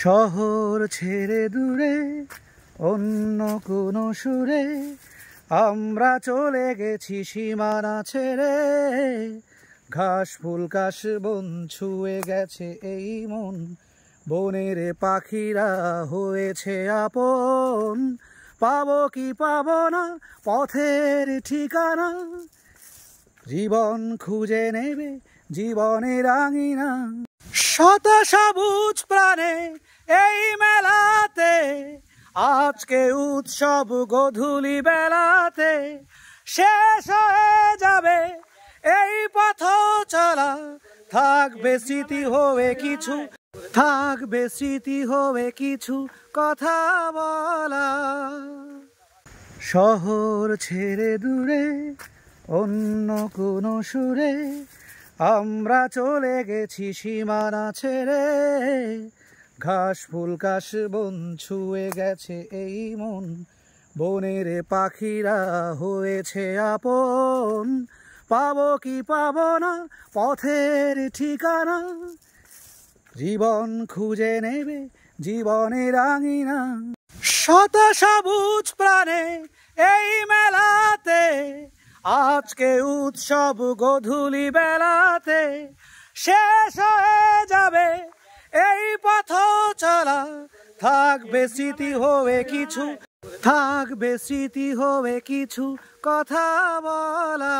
শহর ছেড়ে দূরে অন্য কোনো সুরে আমরা চলে গেছি সীমানা ছেড়ে। ঘাস ফুল কাশ বন ছুঁয়ে গেছে এই মন, বনের পাখিরা হয়েছে আপন। পাবো কি পাবো না পথের ঠিকানা, জীবন খুঁজে নেবে জীবনের আঙিনা। শত সবুজ প্রাণে এই মেলাতে, আজকে উৎসব গধূলি বেলাতে। শেষ হয়ে যাবে এই পথ চলা, থাকবে স্মৃতি হয়ে কিছু, থাকবে স্মৃতি হয়ে কিছু কথা বলা। শহর ছেড়ে দূরে অন্য কোনো সুরে আমরা চলে গেছি সীমানা ছেড়ে। ঘাস ফুল কাশ বন ছুঁয়ে গেছে এই মন, বনের পাখিরা হয়েছে আপন। পাবো কি পাবো না পথের ঠিকানা, জীবন খুঁজে নেবে জীবনের আঙিনা। শত সবুজ প্রাণে এই মেলাতে, আজকে উৎসব গধূলি বেলাতে। শেষ হয়ে যাবে এই পথ চলা, থাকবে স্মৃতি হয়ে কিছু, থাকবে স্মৃতি হয়ে কিছু কথা বলা।